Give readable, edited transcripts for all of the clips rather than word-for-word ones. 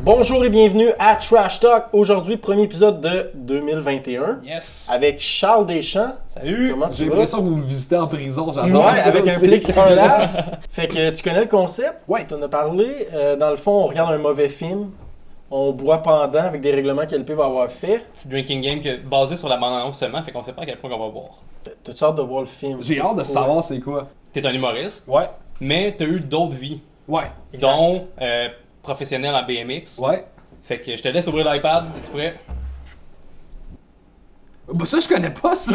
Bonjour et bienvenue à Trash Talk. Aujourd'hui, premier épisode de 2021. Yes. Avec Charles Deschamps. Salut. Comment tu J'ai vas? l'impression que vous me visitez en prison. J'adore Ouais, ça, avec un c'est plexiglas. Fait que tu connais le concept? Ouais. Tu en as parlé. Dans le fond, on regarde un mauvais film. On boit pendant avec des règlements qu'LP va avoir fait. Petit drinking game basé sur la bande-annonce seulement, fait qu'on sait pas à quel point on va boire. T'as-tu hâte de voir le film? J'ai hâte de savoir c'est quoi. T'es un humoriste, Ouais. mais t'as eu d'autres vies, Ouais. dont professionnel en BMX. Ouais. Fait que je te laisse ouvrir l'iPad, t'es-tu prêt? Bah ça, je connais pas ça.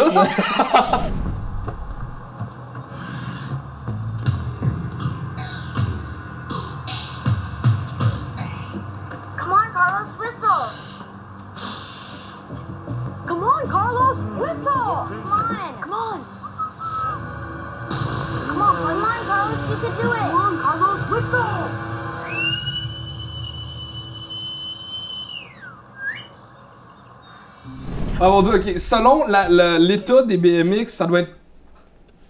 Come on, Carlos, whistle! Come on, Carlos, whistle! Come on! Come on! Come on, Carlos, you can do it! Come on, Carlos, whistle! Ah mon dieu, ok. Selon l'état des BMX, ça doit être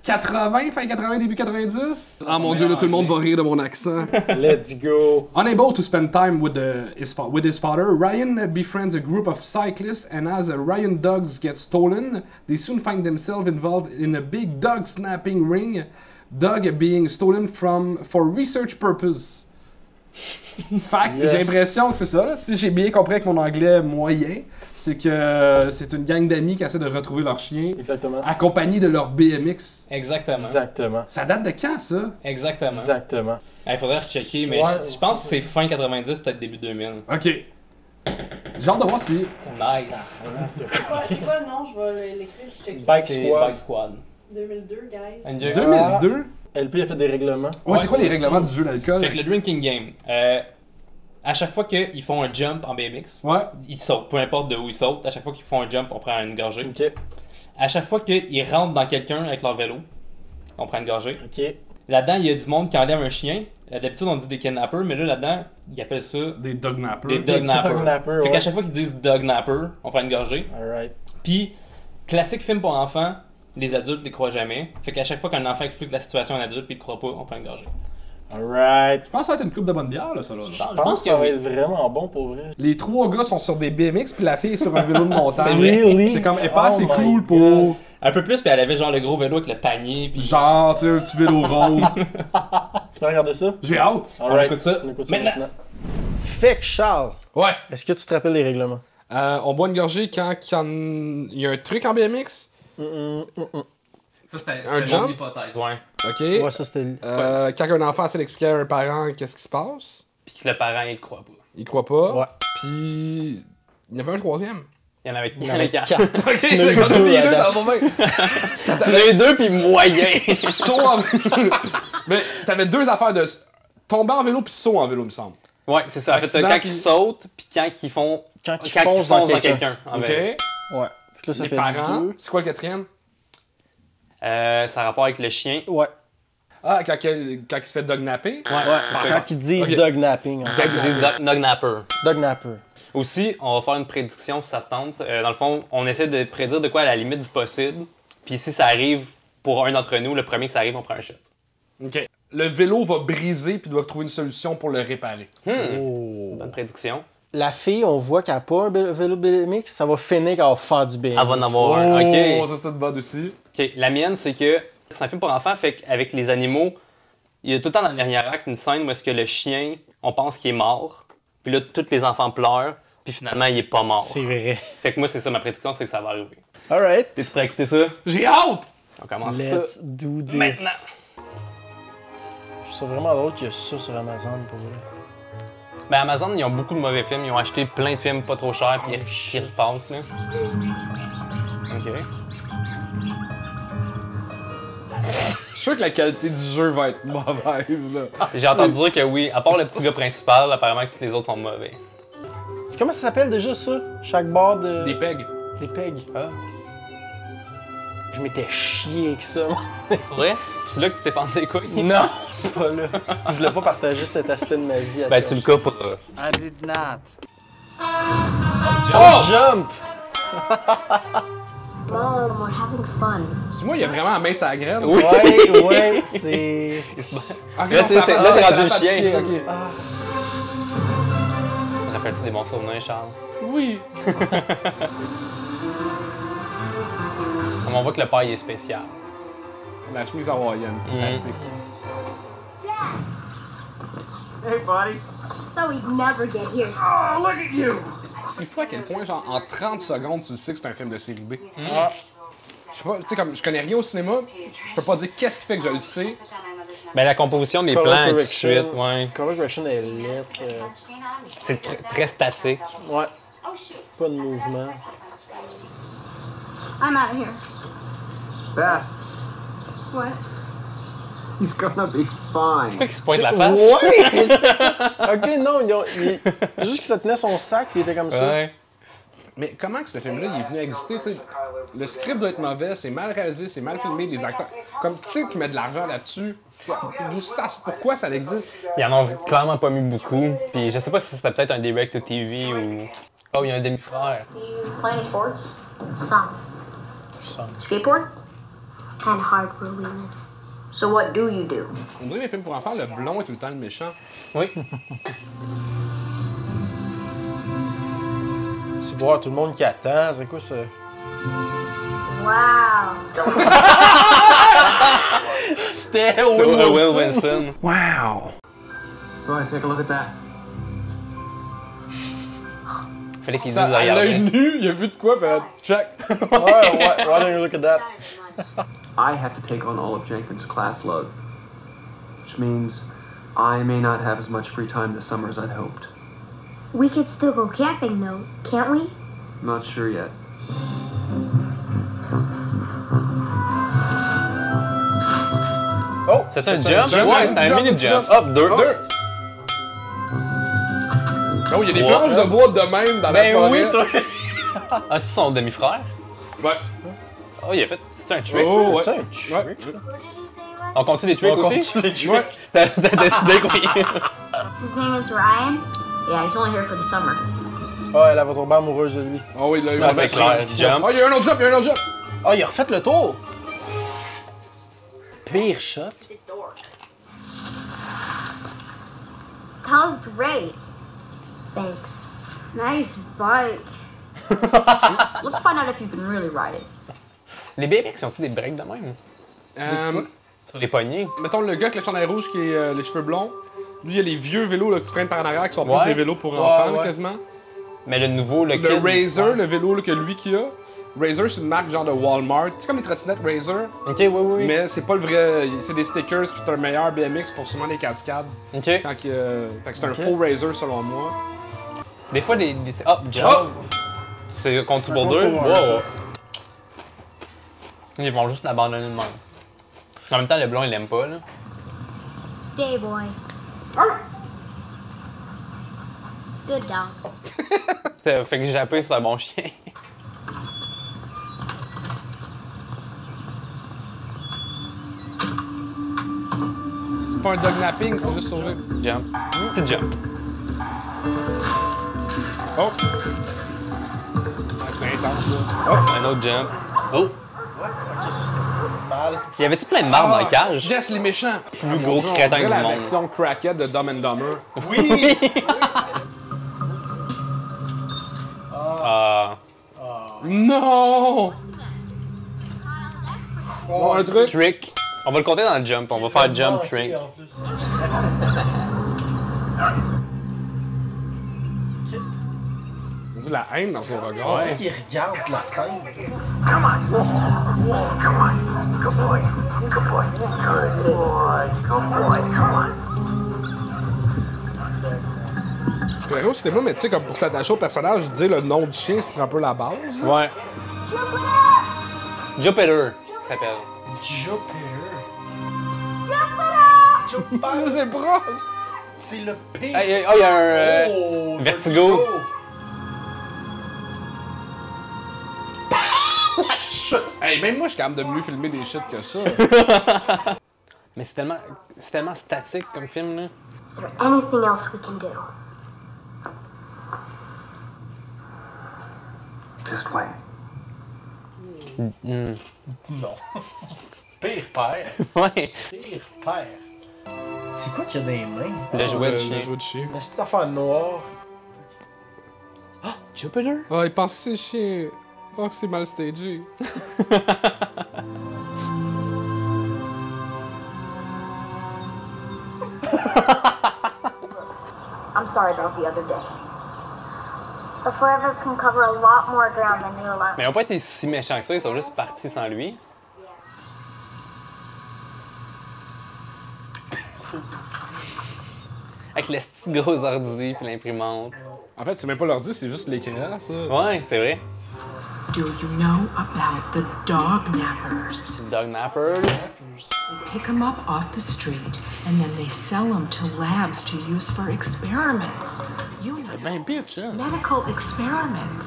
80, fin 80, début 90? Ah mon dieu, là tout le monde va rire de mon accent. Let's go! Unable to spend time with his father, Ryan befriends a group of cyclists, and as Ryan dogs get stolen, they soon find themselves involved in a big dog snapping ring, dog being stolen for research purpose. Fact, Yes. j'ai l'impression que c'est ça, là. Si j'ai bien compris avec mon anglais moyen, c'est que c'est une gang d'amis qui essaient de retrouver leur chien, Exactement. accompagnés de leur BMX. Exactement. Exactement. Ça date de quand, ça? Exactement. Exactement. Il faudrait rechecker, mais Ouais, je pense que c'est fin 90, peut-être début 2000. Ok. J'ai hâte de voir si... Nice. C'est quoi le nom? Je vais l'écrire, je check. Bike C'est Squad. Bike Squad. 2002, guys. And 2002? LP a fait des règlements. Ouais, c'est quoi les règlements du jeu d'alcool? Fait que le drinking game, à chaque fois qu'ils font un jump en BMX, Ouais. ils sautent, peu importe de où ils sautent, à chaque fois qu'ils font un jump, on prend une gorgée. Ok. À chaque fois qu'ils rentrent dans quelqu'un avec leur vélo, on prend une gorgée. Ok. Là-dedans, il y a du monde qui enlève un chien. D'habitude, on dit des kidnappers, mais là-dedans, ils appellent ça Des dog nappers. des dognappers. dognappers, Fait ouais. qu'à chaque fois qu'ils disent dognapper, on prend une gorgée. Alright. Puis, classique film pour enfants, les adultes les croient jamais. Fait qu'à chaque fois qu'un enfant explique la situation à un adulte puis il le croit pas, on prend une gorgée. Alright. Je pense que ça va être une coupe de bonne bière, là, ça, là. Je pense pense que que ça va oui. être vraiment bon pour vrai. Les trois gars sont sur des BMX, puis la fille est sur un vélo de montagne. Really? C'est comme, elle est pas Oh assez my cool God. pour... Un peu plus, puis elle avait genre le gros vélo avec le panier. Puis Genre, tu sais, un petit vélo rose. Tu peux regarder ça? J'ai hâte. Alright. écoute ça On écoute ça maintenant. maintenant. Fait que Charles, Ouais. est-ce que tu te rappelles des règlements? On boit une gorgée quand il y a un truc en BMX. Ça, c'était Un mon jump? hypothèse, ouais. OK. Ouais, ça c'était. Quand un enfant essaie d'expliquer à un parent qu'est-ce qui se passe, Puis que le parent, il le croit pas. il croit pas. Ouais. Puis... Il y en avait un troisième. Il y en avait, Il y en avait quatre. quatre. Ok, Tu en as eu j'en ai deux oublié à deux, ça date. va bien. Tu en as eu deux, puis moyen. Saut en vélo. Mais t'avais deux affaires de tomber en vélo puis saut en vélo, il me semble. Ouais, c'est ça. En fait, Accident, quand puis- ils sautent, puis quand ils font. Quand ils Quand ils foncent foncent dans dans quelqu'un. quelqu'un. en OK. vélo. Ouais. Fait que là, ça Les fait parents. deux. C'est quoi le quatrième? Ça a rapport avec le chien. Ouais. Ah, quand il se fait dognapper. Ouais. Quand ils disent Ok. dog napping. Quand ils disent dognapper. Dog napper. Aussi, on va faire une prédiction si ça te tente. Dans le fond, on essaie de prédire de quoi à la limite du possible. Puis si ça arrive pour un d'entre nous, le premier que ça arrive, on prend un shot. OK. Le vélo va briser puis ils doivent trouver une solution pour le réparer. Oh. Bonne prédiction. La fille, on voit qu'elle n'a pas un vélo BMX, ça va finir qu'elle va faire du BMX. Elle va en avoir un. Oh, OK. ça c'est une bonne aussi. OK. La mienne, c'est que c'est un film pour enfants, fait qu'avec les animaux, il y a tout le temps dans le dernier acte une scène où est-ce que le chien, on pense qu'il est mort. Puis là, tous les enfants pleurent. Puis finalement, il est pas mort. C'est vrai. Fait que moi, c'est ça ma prédiction, c'est que ça va arriver. Alright. T'es prêt à écouter ça? J'ai hâte! On commence ça Let's do this. maintenant. Je trouve ça vraiment drôle qu'il y a ça sur Amazon pour vrai. Ben Amazon, ils ont beaucoup de mauvais films. Ils ont acheté plein de films pas trop chers, puis ils repassent, là. OK. Je suis sûr que la qualité du jeu va être mauvaise, là. J'ai entendu dire que oui, à part le petit gars principal, apparemment que tous les autres sont mauvais. Comment ça s'appelle déjà ça? Chaque barre de. Des pegs. Des pegs. Ah. Je m'étais chié avec ça. Pour vrai? C'est là que tu t'es pensé quoi? Non, c'est pas là. Je voulais pas partager cet aspect de ma vie. À Ben toi. tu le cas pour... I did not. Oh! Jump! Mom, we're having fun. C'est moi, il y a vraiment la main sur la graine. Oui. Ouais, c'est. Ok, Là, non, c'est- ça là, fait- t'es ça rendu fait le chien. ok. Ah, Ça rappelles-tu des bons souvenirs, Charles? Oui! Comme on voit que le père il est spécial. La chemise hawaïenne, classique. Hey, buddy. So we'd never get here. Oh, look at you! C'est fou à quel point, genre, en 30 secondes, tu sais que c'est un film de série B. Ah. Je sais pas, tu sais, comme je connais rien au cinéma, je peux pas dire qu'est-ce qui fait que je le sais. Ben, la composition des Color plans, tout de correction. suite, ouais. Color correction est lettre. C'est très statique. Ouais. Pas de mouvement. I'm out of here. Beth, What? he's gonna be fine. Pourquoi qu'il se pointe la face? Ouais! Ok, non, c'est juste qu'il se tenait son sac et il était comme ça. Ouais. Mais comment que ce film-là il est venu exister, tu sais? Le script doit être mauvais, c'est mal réalisé, c'est mal filmé, les acteurs. Comme qui sais qui met de l'argent là-dessus? Pourquoi ça existe? Ils en ont clairement pas mis beaucoup. Puis je sais pas si c'était peut-être un direct to TV ou. Oh, il y a un demi-frère. You play any sports? Some. Some. Skateboard? Kinda hard for a woman. So what do you do? On dirait les films pour enfants, le blond est tout le temps le méchant. Oui. Tu vois tout le monde qui attend, c'est quoi ça? Wow. C'était C'est Will Will Wilson. Wilson. Wow! Go ahead, take a look at that. Fallait qu'ils disent À l'œil regarder. nu, il a vu de quoi, fait check! Ouais, why don't you look at that? I have to take on all of Jenkins' class load, which means I may not have as much free time this summer as I'd hoped. We could still go camping though, can't we? Not sure yet. Oh! C'est un jump? jump, Ouais, c'est c'était un un mini jump, jump. jump. Hop, deux. Oh, il y a des Ouais. planches de bois de même dans la Ben forêt. oui, toi! Ah, c'est son demi-frère? Ouais. Oh, il a fait. C'est un trick, Oh, ça? ouais. C'est un trick, ça. On continue les tricks On aussi? continue les tricks. Ouais. T'as décidé que oui. His name is Ryan? Yeah, he's only here for the summer. Ah, elle va tomber amoureuse de lui. Oh oui, là, il Ah, va c'est mettre- clair. Jump. Oh, il y a un autre jump, il y a un autre jump! Ah, il a refait le tour! Pire shot. That was great. Thanks. Nice bike. Let's find out if you can really ride it. Les BMX ont-ils des breaks de même? Sur les poignées? Mettons le gars avec le chandail rouge qui est les cheveux blonds. Lui, il y a les vieux vélos là, que tu freines par en arrière qui sont Ouais. plus des vélos pour Ouais, enfants là, ouais. quasiment. Mais le nouveau, le Le kid. Razor, le vélo là, que lui qui a. Razor, c'est une marque genre de Walmart. C'est comme les trottinettes Razor, Ok, oui, oui. mais c'est pas le vrai. C'est des stickers puis t'as un meilleur BMX pour sûrement les cascades. Ok. Fait que c'est un faux Razor selon moi. Des fois, hop, jump. Oh! C'est contre pour contre deux. pour un, Wow. ça. Ils vont juste l'abandonner de même. En même temps, le blond, il l'aime pas, là. Stay, boy. Good dog. Fait que Jappé, c'est un bon chien. C'est pas un dog napping, c'est juste sauver. Jump. Petit jump. Oh! Ah, c'est intense là. Oh, un autre jump. Oh! Mal. Y avait-tu plein de marbre dans le cage? Yes, les méchants! Plus gros crétin du la monde. version crackhead de Dumb and Dumber. Oui! Ah. Non! Bon, un truc. Trick. On va le compter dans le jump. On va faire jump trick. On dit la haine dans son regard. Ouais. Qui regarde la scène. Je verrais au cinéma, mais tu sais, comme pour s'attacher au personnage, dire le nom du chien, c'est un peu la base. là. Ouais. Jupiter, ça s'appelle. Jupiter. C'est proche! C'est le pire. Hey, oh, il y a un Oh, Vertigo. Hey, même moi, je suis capable de mieux filmer des shit que ça. Mais c'est tellement statique comme film, là. Is there anything else we can do? Just wait. Non. Pire père. Ouais. Pire père. C'est quoi qu'il y a dans les mains? Le jouet de chien. Le jouet de chien. Mais cette affaire noire. Jupiter? Ah, il pense que c'est le chien. Oh, que c'est mal stagé. I'm sorry about the other day. The four of us can cover a lot more ground than you alone. Mais ils ont pas été si méchants que ça, ils sont juste partis sans lui. Avec le petit gros ordi puis l'imprimante. En fait, c'est même pas l'ordi, c'est juste l'écran, ça. Ouais, c'est vrai. Do you know about the dog nappers? Dog nappers. They pick them up off the street and then they sell them to labs to use for experiments. You know, Ben bitch, hein. medical experiments.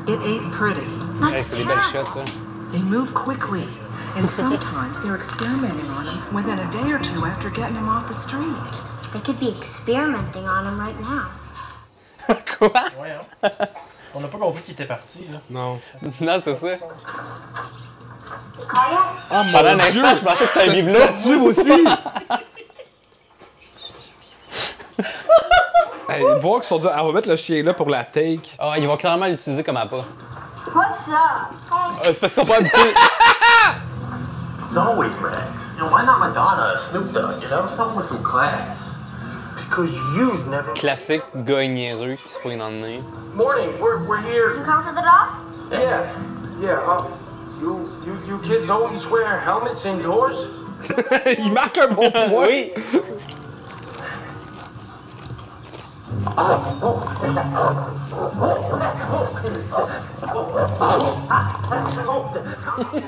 It ain't pretty. Hey, c'est des belles shots, ça. They move quickly, and sometimes they're experimenting on them within a day or two after getting them off the street. They could be experimenting on him right now. Quoi? Ouais, hein? On n'a pas compris qu'il était parti, là. Non. Non, c'est ça. Call yet? Ah, mon Pendant un Dieu! instant, je pensais que c'était un bibelot. Tu aussi! Hey, voir qu'ils sont dit, on va mettre le chien là pour la take. Ah, ils vont clairement l'utiliser comme appât. What's up? C'est parce qu'ils sont pas habitués. It's always Rex. You know, why not Madonna or Snoop Dogg, you know? Someone with some class. Because you've never... Classique gars niaiseux qui se fouille dans le nez. Morning, we're here. You come for the dog? Yeah. You kids always wear helmets indoors? Il marque un bon point! Oui!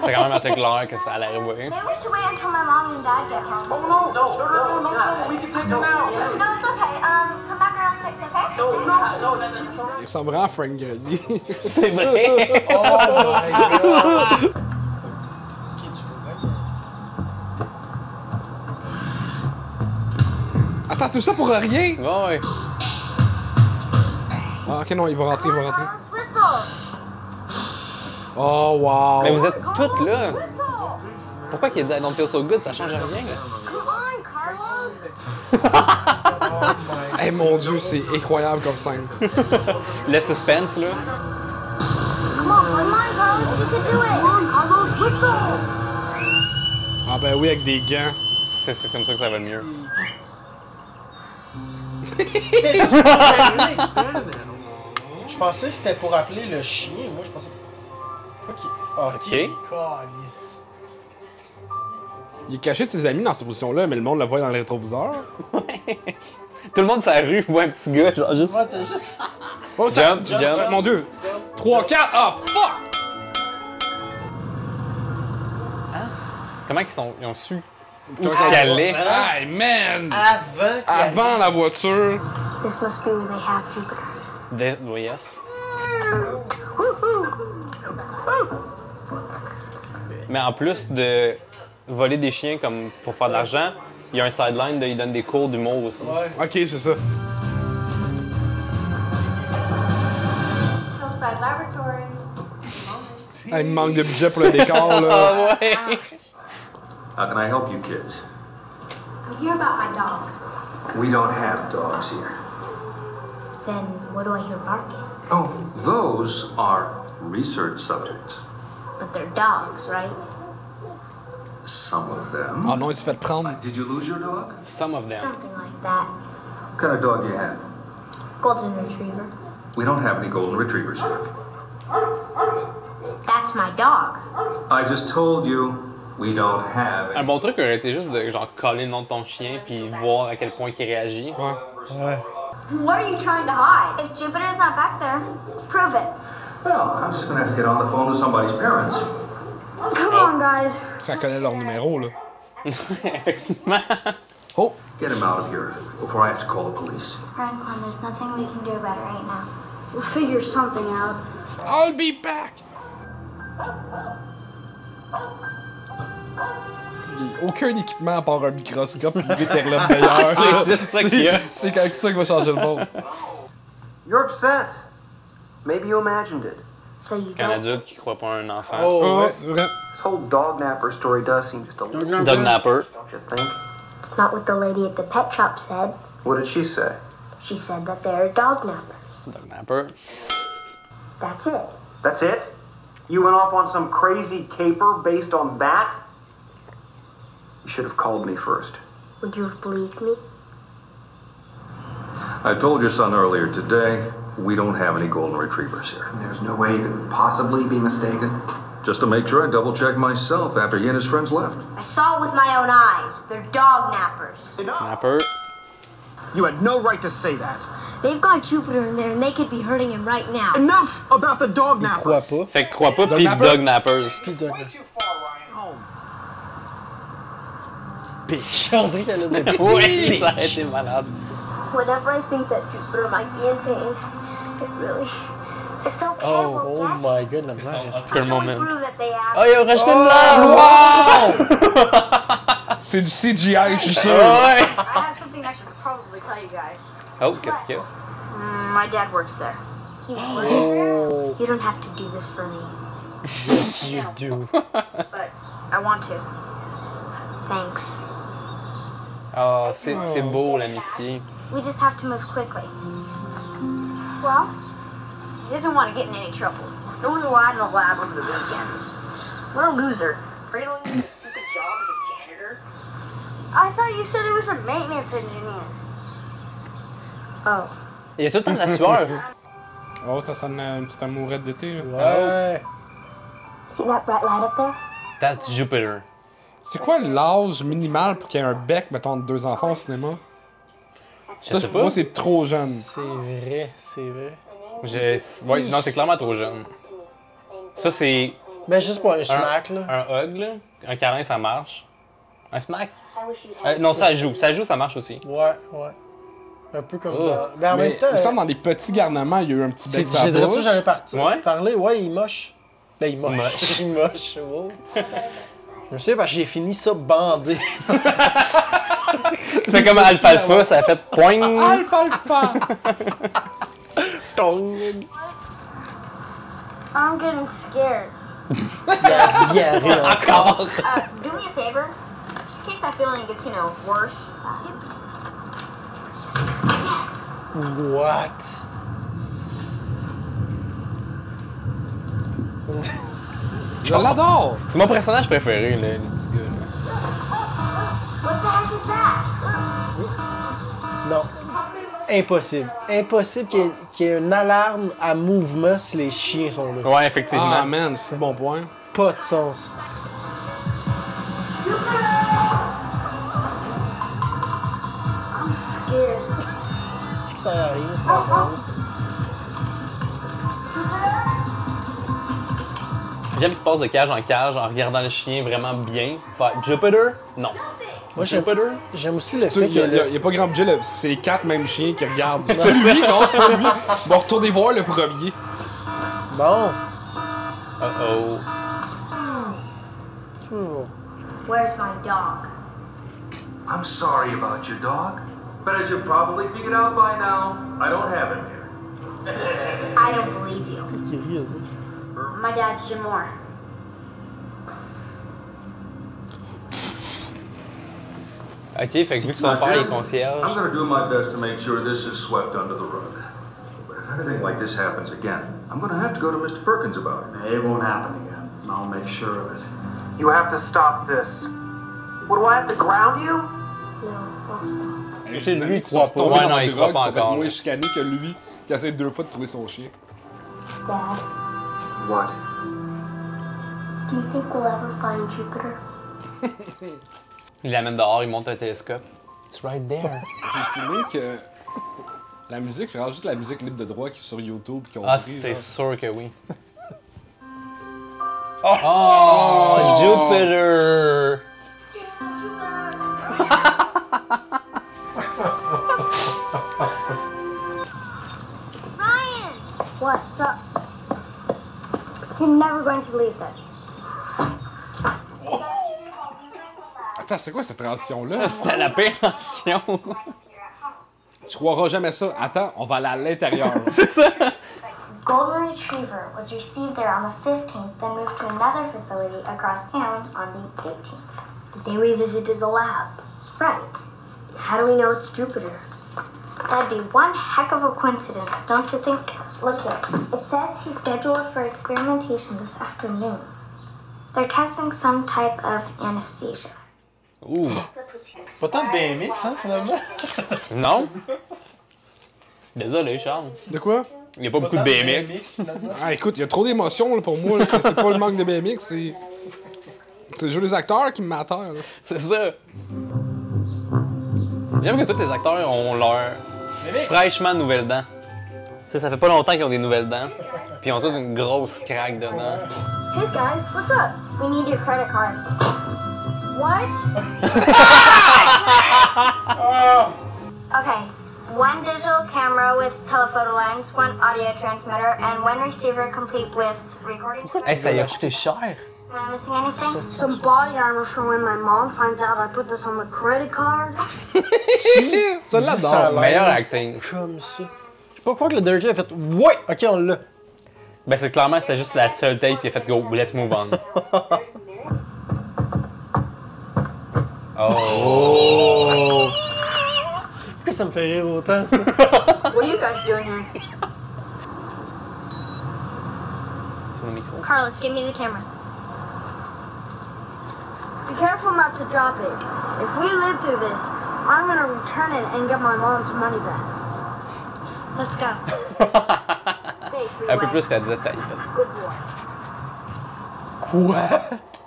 C'est quand même assez clair que ça allait arriver. Maybe we should wait until my mom and dad get home. Oh, no. We can take them now. No, it's okay. Come back around 6, okay? No. Il ressemble vraiment à Frank Grenier. C'est vrai! Oh my god! Attends, tout ça pour rien? Ouais. Ah, ok, non, il va rentrer. Let's whistle. Oh, wow! Mais vous êtes toutes là! Pourquoi qu'il a dit I don't feel so good? Ça change rien, là. Come on, Carlos. Hey, mon Dieu, c'est incroyable comme scène. Le suspense, là. Come on, Carlos. You can do it. Come on, Carlos. Whistle. Ah ben oui, avec des gants. C'est comme ça que ça va le mieux. Je pensais que c'était pour appeler le chien. Moi, je pensais. Ok. Calice. Il est caché de ses amis dans cette position-là, mais le monde le voit dans le rétroviseur. Tout le monde sur la rue voit un petit gars, genre juste. Moi, t'as juste. Oh, ça... Jump. Mon Dieu! 3, 4, ah, fuck! Comment ils ont su où se caler? Hey, man! Avant la voiture. This must be where they have Jupiter. Oui, yes. Mais en plus de voler des chiens comme pour faire de l'argent, il y a un sideline de il donne des cours d'humour aussi. Ouais. Ok, c'est ça. Hillside Laboratory. Ah, il me manque de budget pour le décor, là. Ah ouais! How can I help you kids? I'm here about my dog. We don't have dogs here. Then what do I hear barking? Oh, those are research subjects. But they're dogs, right? Some of them. Ah non, il s'est fait prendre. Did you lose your dog? Some of them. Something like that. What kind of dog do you have? Golden Retriever. We don't have any golden retrievers here. That's my dog. I just told you we don't have Un any. bon truc aurait été juste de genre coller le nom de ton chien puis voir à quel point il réagit. Ouais. What are you trying to hide? If Jupiter's not back there, prove it. Well, I'm just gonna have to get on the phone to somebody's parents. Come on, guys. Ça connaît leur numéro, là. Effectivement. Oh! Get him out of here before I have to call the police. Franklin, there's nothing we can do about it right now. We'll figure something out. I'll be back! Il n'y a aucun équipement à part un microscope et une vétérinaire meilleur. C'est juste ça qu'il y a. C'est avec ça qu'il va changer le monde. You're upset. Maybe you imagined it. So you Qu'un don't. adulte qui croit pas à un enfant. Oh, Oh, ouais. c'est vrai. This whole dog napper story does seem just a little, Dog napper. don't you think? It's not what the lady at the pet shop said. What did she say? She said that they're dog nappers. Dog napper. That's it. That's it? You went off on some crazy caper based on that? You should have called me first. Would you have believed me? I told your son earlier today, we don't have any golden retrievers here. There's no way you could possibly be mistaken. Just to make sure I double-checked myself after he and his friends left. I saw it with my own eyes. They're dog nappers. Napper. You had no right to say that. They've got Jupiter in there and they could be hurting him right now. Enough about the dog Il croit nappers. pas. Fait que crois pas, Dog pis napper? dog nappers. Puis Doug Way too far, Ryan. Home. Peach. On dirait qu'elle a des Oui, ça a été malade. Whenever I think that Jupiter might be in pain, it really... It's okay, Oh, we'll oh get my god, la misère. After a moment. prove that they have. Oh, il a rajouté une larme! Wow! C'est du CGI, je suis sûr. Ouais! I have something I should probably tell you guys. Oh, qu'est-ce qu'il y a? My dad works there. He works Oh, there? You don't have to do this for me, yes you do. but I want to. Thanks. Ah, c'est beau l'amitié. We just have to move quickly. Well, he doesn't want to get in any trouble. Those are why in the lab over the weekends. What a loser. Cradling a stupid job as a janitor. I thought you said he was a maintenance engineer. Oh. Il y a tout le temps de la sueur. Oh, ça sonne une petite amourette d'été. Là. Ouais. See that bright light up there? That's Jupiter. C'est quoi l'âge minimal pour qu'il y ait un bec, mettons, de 2 enfants au cinéma? Je sais pas. Moi, c'est trop jeune. C'est vrai, c'est vrai. Ouais, non, c'est clairement trop jeune. Ça, c'est Mais juste pour un smack, là. un hug, là. Un câlin, ça marche. Un smack? Non, ça joue. Ça joue, ça marche aussi. Ouais, ouais. Un peu comme Oh. dans... Mais en Mais même temps... il me semble dans les petits garnements, il y a eu un petit bec sur la J'ai dit ça, bouche. j'avais Ouais. parlé. Ouais, il moche. Là, il moche. Moche. Il moche, wow. Je me souviens parce que j'ai fini ça bandé. Tu fais comme alfalfa, ça a fait poing. Alfalfa! Tong. I'm getting scared. La diarrhée encore. Do me a favor, just in case that feeling gets, worse. Yes. What? Je l'adore! C'est mon personnage préféré, là, le petit gars. What the heck is that? Non. Impossible. Impossible qu'il y ait une alarme à mouvement si les chiens sont là. Ouais, effectivement. Ah man, c'est un bon point. Pas de sens. I'm scared. C'est que ça arrive, c'est pas drôle. J'aime qu'il passe de cage en cage en regardant le chien vraiment bien. Faire Jupiter? Non. Moi, Jupiter? j'aime aussi le Il fait que... n'y a pas grand budget, là, parce que c'est les 4 mêmes chiens qui regardent. C'est lui, non, c'est pas lui. Bon, retournez voir le premier. Bon. Uh-oh. Toujours. Where's my dog? I'm sorry about your dog, but as you probably figured out by now, I don't have him here. I don't believe you. Qui rit, eux autres. My dad's Jim Moore. Ok, fait que vu que son père est concierge. I'm gonna do my best to make sure this is swept under the rug. But if anything like this happens again, I'm gonna have to go to Mr. Perkins about it. It won't happen again. I'll make sure of it. You have to stop this. What, do I have to ground you? No, we'll stop. C'est lui, il croit croit pas. Ouais, non, il croit pas encore. Moins chicané que lui, qui essaie 2 fois de trouver son chien. Dad, What? do you think we'll ever find Jupiter? Il l'amène dehors, il monte un télescope. It's right there. J'ai filmé que la musique, c'est juste la musique libre de droit qui est sur YouTube. Qui ont Ah, pris, c'est genre. sûr que oui. Oh, Jupiter! Ryan! What's up? You're never going to believe this. Attends, c'est quoi cette transition-là? C'était la pire tension. Tu croiras jamais ça. Attends, on va aller à l'intérieur. C'est ça! Golden Retriever was received there on the 15th, then moved to another facility across town on the 18th. They revisited the lab. Right. How do we know it's Jupiter? That'd be one heck of a coincidence, don't you think? Look here. It says he's scheduled for experimentation this afternoon. They're testing some type of anesthesia. Ouh. Pas tant de BMX, hein, finalement? Non? Désolé, Charles. De quoi? Il n'y a pas beaucoup de BMX. Ah, écoute, il y a trop d'émotions là, pour moi. là. C'est pas le manque de BMX, c'est. C'est le jeu des acteurs qui me met à terre. là. C'est ça. J'aime que tous les acteurs ont leur fraîchement nouvelles dents. Tu sais, ça fait pas longtemps qu'ils ont des nouvelles dents. Puis ils ont toutes une grosse craque dedans. Hey guys, what's up? We need your credit card. What? Okay. One digital camera with telephoto lens, one audio transmitter, and one receiver complete with recording. Hey, ça y a coûté cher. Am I missing anything? Some body armor for when my mom finds out I put this on the credit card. Ça l'adore. Meilleur acting. Comme ça. Je sais pas quoi que le directeur a fait. Ouais! Ok, on l'a. Ben, c'est clairement, c'était juste la seule tape, puis il a fait go, let's move on. Oh! Pourquoi ça me fait rire autant, ça? What are you guys doing here? C'est le micro. Carlos, give me the camera. Be careful not to drop it. If we live through this, I'm gonna return it and get my mom's money back. Let's go. Un peu plus qu'elle disait taille. Good boy. Quoi?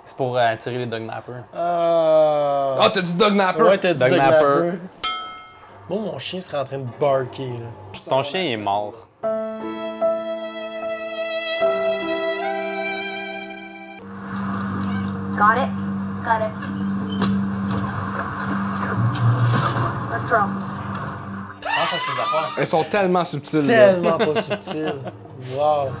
C'est pour attirer les dognappers. Ah, t'as dit Dognapper? Ouais, t'as dit Dognapper. Dognapper. Moi, mon chien serait en train de barker, là. Ton chien est mort. Got it? Got it. Let's drop. Pense à ses affaires. Elles sont tellement subtiles. là. Tellement pas subtil. Wow.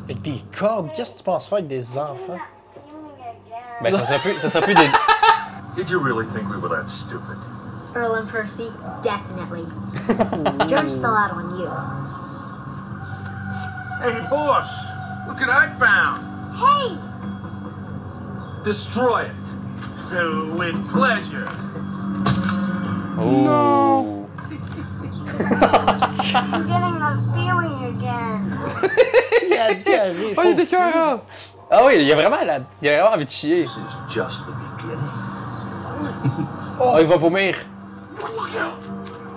Avec des cordes, qu'est-ce que tu penses faire avec des enfants? Ben, ça serait plus des. Did you really think we were that stupid? Earl and Percy, definitely. George's still out on you. Hey, boss! Look what I found! Hey! Destroy it! With pleasure! Oh! I'm getting that feeling again. Il a dit à rire. Oh, il était cœur! Ah oui, il a vraiment envie de chier. This is just the beginning. Oh, il va vomir.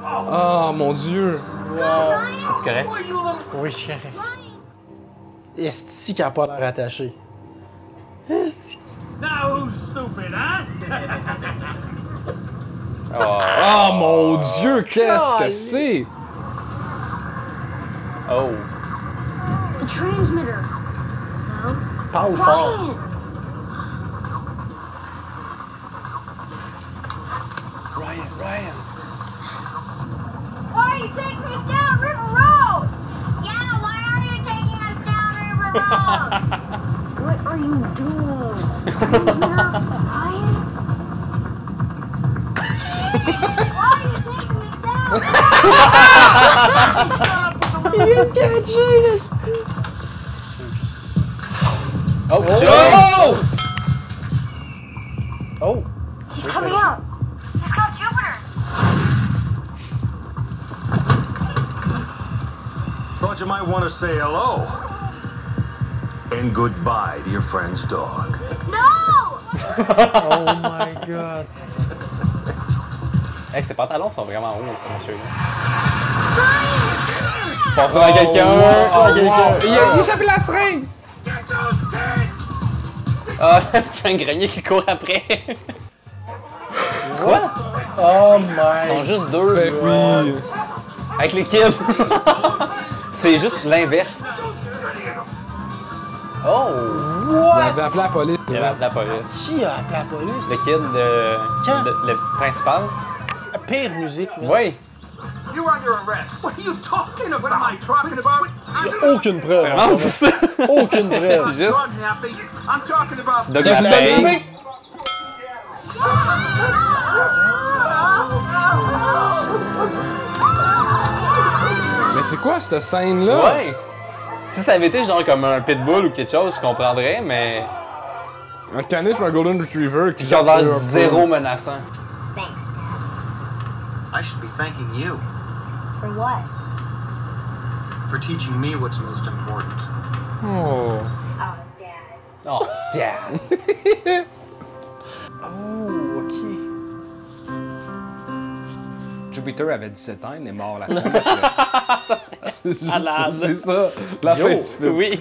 Oh mon dieu! Wow. Es-tu correct? Oui, je suis correct. Est-ce qu'il a pas l'air attaché? Est-ce Now who's stupid, huh? Oh mon dieu, qu'est-ce que c'est? Oh. The transmitter. So? Parle fort. Ryan! Ryan. Why are you taking us down River Road? Yeah, why are you taking us down River Road? What are you doing? Transmitter? Ryan? Why are you taking us down? Il est catché, là! Oh, Oh! Oh! He's coming out. He's got Jupiter. Thought you might want to say hello. And goodbye to your friend's dog. No! Oh my god. Hey, ces pantalons sont vraiment hauts, ça, monsieur-là. Pense à quelqu'un! Il a échappé la seringue! Ah, c'est un grenier qui court après! Quoi? Oh Ils my sont juste deux. Ben oui! Avec les kids! C'est juste l'inverse. Oh! Il avait appelé la police. Il avait appelé la police. Qui a appelé la police? Le kid, Quand? le principal. Pire musique, là. Oui! You're under arrest. What are you talking about? What am I talking about? Il y a aucune preuve. Non, c'est ça! Aucune preuve. Juste. Dog napping. I'm talking about. Dog T'as dit napping. Dognapper? Mais c'est quoi cette scène-là? Ouais! Si ça avait été genre comme un pitbull ou quelque chose, je comprendrais, mais. Un caniche ou un golden retriever qui Qui ont l'air un peu. zéro menaçant. Thanks, Dad. I should be thanking you For what? for teaching me what's most important. Oh. Oh, Dad. Oh, damn. Oh, ok. Jupiter avait 17 ans, il est mort la semaine après. C'est juste- malade. c'est ça, la fin du film. Oui.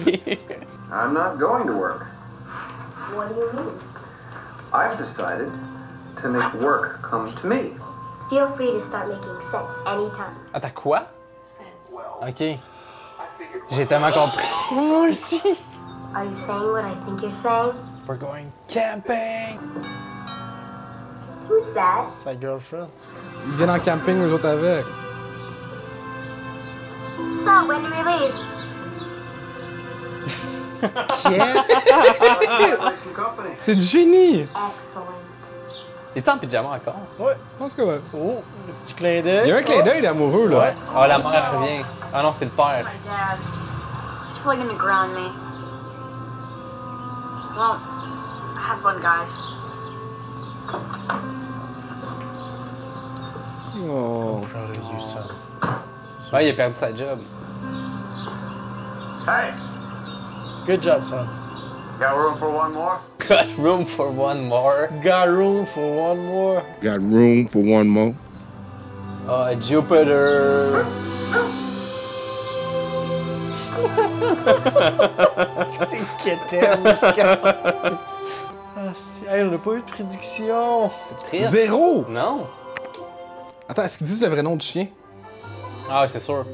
I'm not going to work. What do you mean? I've decided to make work come to me. Feel free to start making sense anytime. Attends, quoi? Ok. J'ai tellement compris. Moi aussi. Are you saying what I think you're saying? We're going camping. Who's that? Sa girlfriend. Ils viennent en camping, eux autres avec. So, when do we leave? Yes. Some company. C'est du génie! Excellent. Il est en pyjama encore? Ouais. Je pense que ouais. Oh, le petit clin d'œil. Il y a un clin d'œil d'amoureux, là. Ouais. Oh, la mère revient. Ah non, c'est le père. My dad. He's probably gonna ground me. Well, have fun, guys. Oh. Proud of you, son. Ouais, il a perdu sa job. Hey, Good job, son. got room for one more? Got room for one more. Got room for one more. Got room for one more. Jupiter. T'es quétaine. Ah, hey, on n'a pas eu de prédiction. C'est triste. Zéro! Non. Attends, est-ce qu'ils disent le vrai nom du chien? Ah, c'est sûr.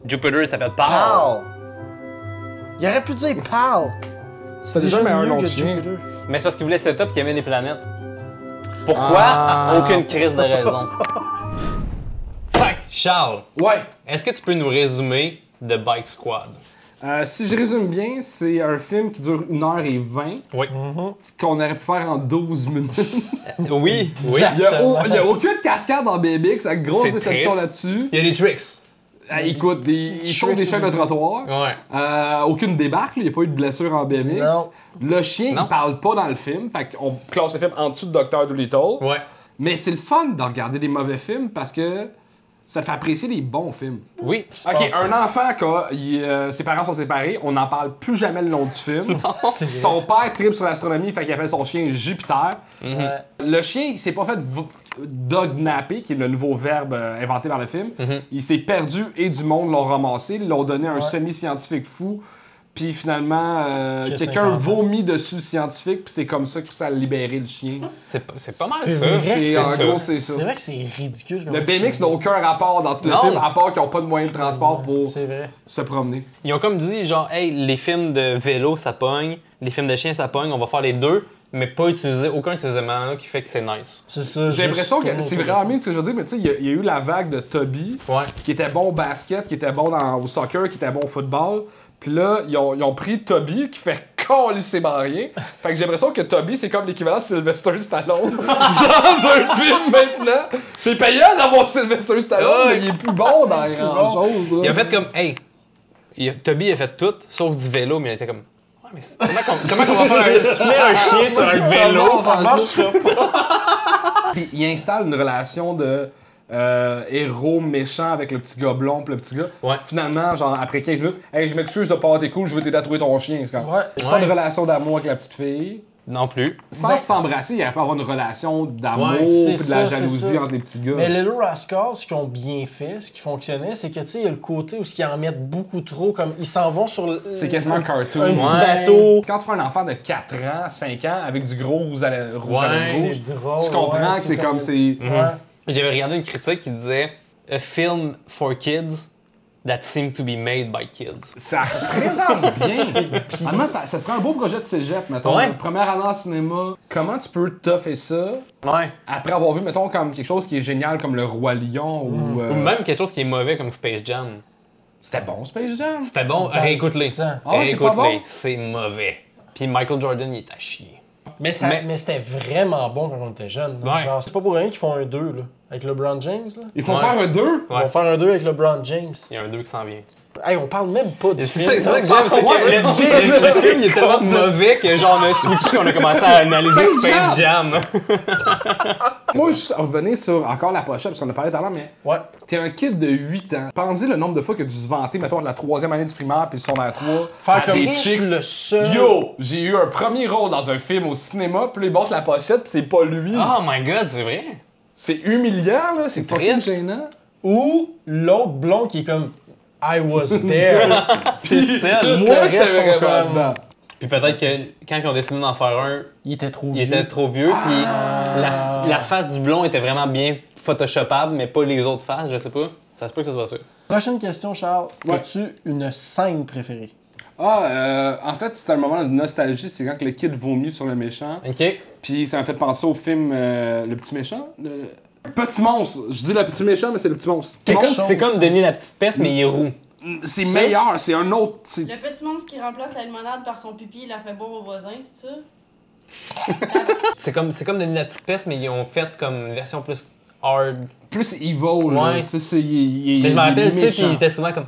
Jupiter, il s'appelle Paul. Pal. Il aurait pu dire Pal. C'est déjà un mieux nom de que chien. Jupiter. Mais c'est parce qu'il voulait setup qu'il aimait les planètes. Pourquoi? Ah. Aucune crise de raison. Fait que, Charles, Ouais. est-ce que tu peux nous résumer The Bike Squad? Si je résume bien, c'est un film qui dure 1h20, Oui. qu'on aurait pu faire en 12 minutes. Oui, oui. Il y a aucune cascade dans BMX, avec grosse C'est déception triste. là-dessus. Il y a des tricks. Écoute, ils chauffent des chaînes de trottoir. Ouais. Aucune débarque, il n'y a pas eu de blessure en BMX. Non. Le chien, Non. il parle pas dans le film, fait qu'on classe le film en dessous de Dr. Dolittle. Ouais. Mais c'est le fun de regarder des mauvais films parce que ça te fait apprécier des bons films. Oui. Ok, un enfant ses parents sont séparés, on n'en parle plus jamais le nom du film. Son père tripe sur l'astronomie, fait qu'il appelle son chien Jupiter. Le chien, il s'est pas fait dognapper, qui est le nouveau verbe inventé par le film. Il s'est perdu et du monde l'ont ramassé, ils l'ont donné à un semi-scientifique fou. Puis finalement, quelqu'un 50 ans. vomit dessus le scientifique, puis c'est comme ça que ça a libéré le chien. C'est pas mal C'est ça. vrai. C'est, en ça. gros, c'est ça. C'est vrai que c'est ridicule. Le BMX n'a aucun rapport dans tout le Non. film, à part qu'ils n'ont pas de moyens de transport pour C'est vrai. se promener. Ils ont comme dit, genre, hey, les films de vélo, ça pogne, les films de chiens, ça pogne, on va faire les deux, mais pas utiliser aucun de ces éléments-là qui fait que c'est nice. C'est ça. J'ai l'impression que c'est vraiment bien ce que je veux dire, mais tu sais, il y a eu la vague de Toby, Ouais. qui était bon au basket, qui était bon au soccer, qui était bon au football. Puis là, ils ont pris Toby, qui fait calissement rien. Fait que j'ai l'impression que Toby, c'est comme l'équivalent de Sylvester Stallone dans un film maintenant. C'est payant d'avoir Sylvester Stallone, mais il est plus bon dans grand-chose. Il a fait comme, hey, Toby a fait tout, sauf du vélo, mais il était comme, ouais, mais comment qu'on va faire un chien sur un vélo? Ça marchera pas. Puis il installe une relation de héros méchant avec le petit gars blond pis le petit gars. Ouais. Finalement, genre après 15 minutes, hey, je m'excuse de pas avoir été cool, je veux t'aider à trouver ton chien. C'est comme, Ouais. pas de relation d'amour avec la petite fille. Non plus. Sans s'embrasser, il aurait pas avoir une relation d'amour Ouais, pis c'est de la ça, c'est jalousie ça. entre les petits gars. Mais Little Rascals, ce qu'ils ont bien fait, ce qui fonctionnait, c'est que, tu sais, il y a le côté où ils en mettent beaucoup trop, comme ils s'en vont sur le. C'est quasiment un cartoon. Un petit Ouais. bateau. Quand tu fais un enfant de 4 ans, 5 ans, avec du gros rouge à la rouge, C'est drôle. tu comprends ouais, que c'est comme c'est. Ouais. J'avais regardé une critique qui disait A film for kids that seemed to be made by kids. Ça représente bien. Honnêtement, ça serait un beau projet de cégep, mettons. Ouais. Première année en cinéma. Comment tu peux toffer ça Ouais. après avoir vu, mettons, comme quelque chose qui est génial comme Le Roi Lion ou. Ou même quelque chose qui est mauvais comme Space Jam. C'était bon, Space Jam. C'était bon, réécoute-les. Ah ouais, c'est pas bon? Réécoute-les, c'est mauvais. Puis Michael Jordan, il est à chier. Mais c'était vraiment bon quand on était jeune. Ouais. Genre, c'est pas pour rien qu'ils font un 2, là. Avec LeBron James, là. Ils font Ouais. faire un 2. Ils vont faire un 2 avec LeBron James. Il y a un 2 qui s'en vient. Hey, on parle même pas du film. C'est ça que j'aime, c'est que le film il est tellement mauvais que genre on a switché et on a commencé à analyser Space Jam. Moi, je revenais sur encore la pochette, parce qu'on a parlé tout à l'heure, mais Ouais. t'es un kid de 8 ans. Pensez le nombre de fois que tu te vantais, mettons, de la 3e année du primaire puis du secondaire 3. Faire comme des je suis chicks. le seul. Yo, j'ai eu un premier rôle dans un film au cinéma, puis ils montrent la pochette, pis c'est pas lui. Oh my god, c'est vrai? C'est humiliant, là, c'est fucking triste. gênant. Ou l'autre blond qui est comme I was there. Puis celle, Tout Moi, le j'étais reste sont vraiment comme... dedans. Puis peut-être que quand ils ont décidé d'en faire un, Il était trop il était trop vieux, puis la face du blond était vraiment bien photoshopable, mais pas les autres faces, je sais pas. Ça se peut que ce soit ça. Prochaine question, Charles. Ouais. As-tu une scène préférée? En fait, c'est un moment de nostalgie, c'est quand le kid vomit sur le méchant. Ok. Puis ça m'a fait penser au film Le Petit Méchant. Le Petit Monstre. Je dis le Petit Méchant, mais c'est le Petit Monstre. Quelque Monstre, chose. C'est comme Denis la petite peste, mais il est roux. c'est meilleur, c'est un autre. Le petit monstre qui remplace la limonade par son pipi, il la fait boire au voisin, c'est ça? C'est comme Denis la petite peste, mais ils ont fait comme une version plus hard. Plus evil, là. Ouais. Tu sais, c'est. Il Mais je me rappelle, tu sais, méchant. puis il était souvent comme.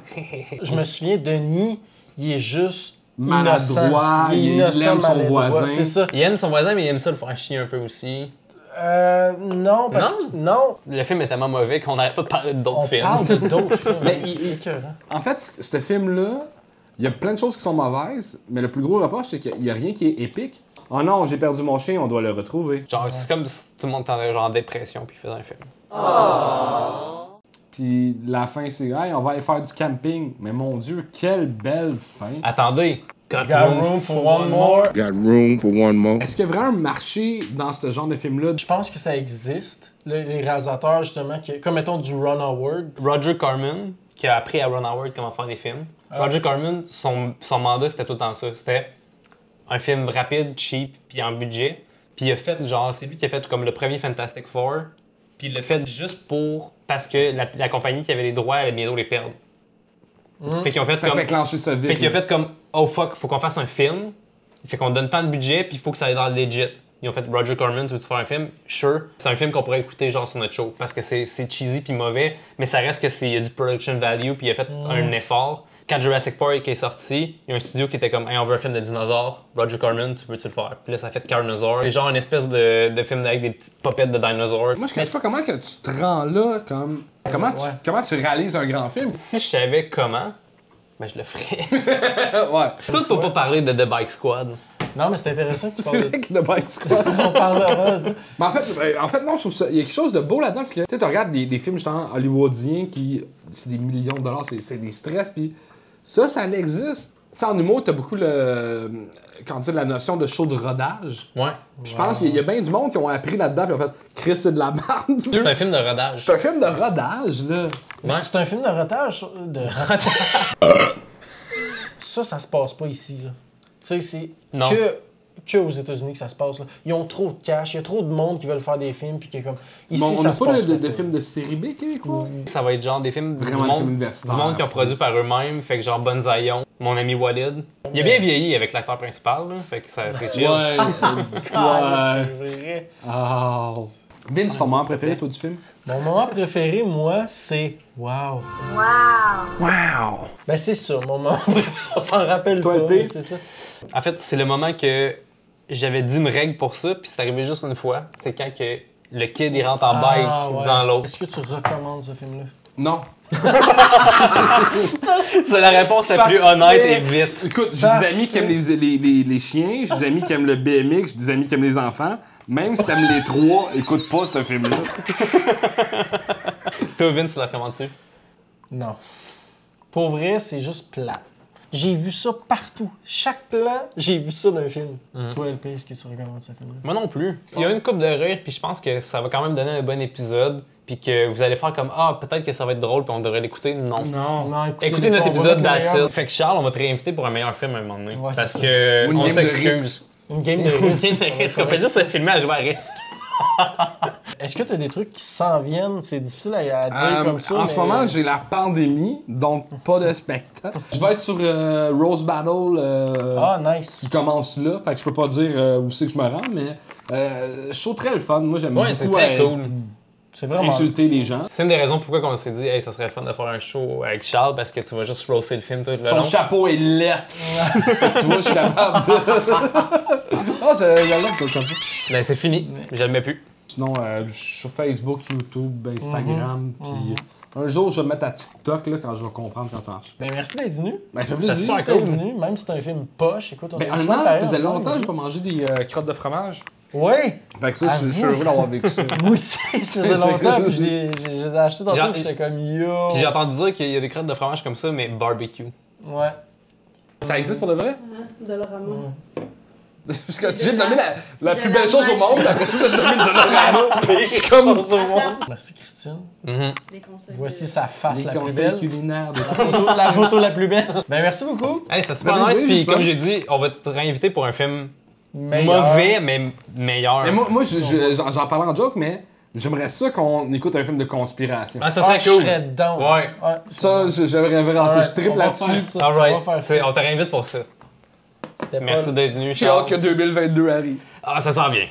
Je me souviens, Denis, il est juste Maladroit, innocent. il innocent, aime son maladroit, voisin. C'est ça. Il aime son voisin, mais il aime ça le faire chier un peu aussi. Non, parce que... Non, Le film est tellement mauvais qu'on n'arrête pas de parler d'autres on films. parle d'autres films. Mais C'est il- écœurant. En fait, ce film-là, il y a plein de choses qui sont mauvaises, mais le plus gros reproche, c'est qu'il n'y a rien qui est épique. Oh non, j'ai perdu mon chien, on doit le retrouver. Genre, c'est comme si tout le monde était genre en dépression puis il faisait un film. Puis la fin, c'est hey, on va aller faire du camping. Mais mon Dieu, quelle belle fin. Attendez. Got Got room for one more. Got room for one more. Est-ce qu'il y a vraiment un marché dans ce genre de film-là? Je pense que ça existe. Les réalisateurs, justement, comme mettons du Ron Howard. Roger Corman, qui a appris à Ron Howard comment faire des films. Roger Corman, son mandat, c'était tout le temps ça. C'était un film rapide, cheap, puis en budget. Puis il a fait, genre, c'est lui qui a fait comme le premier Fantastic Four. Puis il l'a fait juste parce que la compagnie qui avait les droits allait bientôt les perdre. Fait qu'ils ont fait Fait comme... clencher ça vite. Fait qu'il a là. fait comme, oh fuck, faut qu'on fasse un film. Fait qu'on donne tant de budget, puis il faut que ça aille dans le legit. Ils ont fait Roger Corman, tu veux-tu faire un film? Sure. C'est un film qu'on pourrait écouter genre sur notre show, parce que c'est cheesy puis mauvais, mais ça reste que il y a du production value, puis il a fait un effort. Quand Jurassic Park est sorti, il y a un studio qui était comme, hey, on veut un film de dinosaures. Roger Corman, tu peux-tu le faire? Puis là, ça a fait Carnosaur. C'est genre une espèce de film avec des petites popettes de dinosaures. Moi, je ne sais pas comment que tu te rends là, comme... Comment tu réalises un grand film? Si je savais comment, ben je le ferais. Ouais. Tout pour pas parler de The Bike Squad. Non, mais c'est intéressant que tu C'est parles vrai que The Bike Squad. On parlera, tu sais. Mais en fait, non, je trouve ça. Il y a quelque chose de beau là-dedans, parce que tu regardes des films justement hollywoodiens qui. C'est des millions de dollars, c'est des stress, puis ça existe. Tu sais, en humour, t'as beaucoup la notion de show de rodage. Ouais. Puis je pense qu'il y a bien du monde qui ont appris là-dedans, puis en fait, Chris, c'est de la merde. C'est un film de rodage. C'est un film de rodage, là. Ouais. C'est un film de retard. Ça se passe pas ici, là. Tu sais, c'est Non. que aux États-Unis que ça se passe, là. Ils ont trop de cash, il y a trop de monde qui veulent faire des films, puis qui est comme... Ici, Bon, on ça n'a se pas passe de films de série B québécois. Ça va être genre des films Vraiment des films universitaires. du monde qui ont produit par eux-mêmes, fait que genre Bonzaillon, mon ami Walid. Il a bien vieilli avec l'acteur principal, là, fait que c'est chill. Ouais. Ah, ouais. c'est vrai. Oh. Vince, ton moment préféré, toi, du film? Mon moment préféré, moi, c'est... Wow. Wow. Ben, c'est ça, mon moment préféré. On s'en rappelle Toi, pas, LP? mais c'est ça. En fait, c'est le moment que j'avais dit une règle pour ça, puis c'est arrivé juste une fois. C'est quand que le kid il rentre en bike ouais. dans l'autre. Est-ce que tu recommandes ce film-là? Non. C'est la réponse la plus honnête et vite. Écoute, j'ai des amis qui aiment les chiens, j'ai des amis qui aiment le BMX, j'ai des amis qui aiment les enfants. Même si t'aimes les trois, écoute pas ce film-là. Toi, Vince, tu la recommandes-tu? Non. Pour vrai, c'est juste plat. J'ai vu ça partout. Chaque plan, j'ai vu ça dans un film. Toi, LP, est-ce que tu recommandes ce film-là? Moi non plus. Il y a une coupe de rire, puis je pense que ça va quand même donner un bon épisode, puis que vous allez faire comme ah, peut-être que ça va être drôle, puis on devrait l'écouter. Non. Non, Écoutez notre épisode d'Atil. Fait que Charles, on va te réinviter pour un meilleur film à un moment donné. Ouais, parce c'est que Ou une on game de s'excuse. Une game de Une risque. game de risque. On fait juste se filmer à jouer à risque. Est-ce que tu as des trucs qui s'en viennent? C'est difficile à dire comme ça. En ce moment, j'ai la pandémie, donc pas de spectacle. Je vais être sur Rose Battle Ah, nice. qui commence là, fait que je peux pas dire où c'est que je me rends, mais je trouve très le fun. Moi, j'aime Ouais, beaucoup. c'est très cool. C'est vraiment... Insulter les gens. C'est une des raisons pourquoi on s'est dit, hey, ça serait fun de faire un show avec Charles parce que tu vas juste roaster le film tout le long. Ton chapeau est lettre. Tu vois, je suis capable de. Ah, j'adore ton chapeau. Ben, c'est fini. Je le mets plus. Sinon, sur Facebook, YouTube, Instagram, puis un jour, je vais me mettre à TikTok là, quand je vais comprendre comment ça marche. Ben, merci d'être venu. Ben, ça fait C'est plaisir. super cool. Venu, même si c'est un film poche. Écoute, on Ben, a un super an, ça pareil, faisait on a longtemps que vu. j'ai pas mangé des crottes de fromage. Oui! Fait que ça, je suis heureux d'avoir vécu ça. Moi aussi, ça faisait longtemps, puis je les ai achetés dans le puis j'étais comme yo. Puis j'ai entendu dire qu'il y a des crottes de fromage comme ça, mais barbecue. Ouais. Ça existe pour de vrai? Dollarama. Parce que tu viens de nommer la plus belle chose au monde, puis après ça, tu viens de nommer le Dollarama. Je suis comme... Merci Christine. Des conseils. Voici sa face Les la plus conseils belle. culinaires de C'est la photo la plus belle. Ben merci beaucoup. Hey, ça super Ben, nice, vas-y, puis c'est comme fun. j'ai dit, on va te réinviter pour un film Meilleur. mauvais, mais meilleur. Mais moi j'en parle en joke, mais j'aimerais ça qu'on écoute un film de conspiration. Ah, ça serait je cool. serais down. Ouais. Ça, j'aimerais vraiment ça. Je triple là-dessus. Alright, On va faire ça. on te réinvite pour ça. C'était Merci pas... d'être venu, J'ai hâte Charles. que 2022 arrive. Ah, ça s'en vient.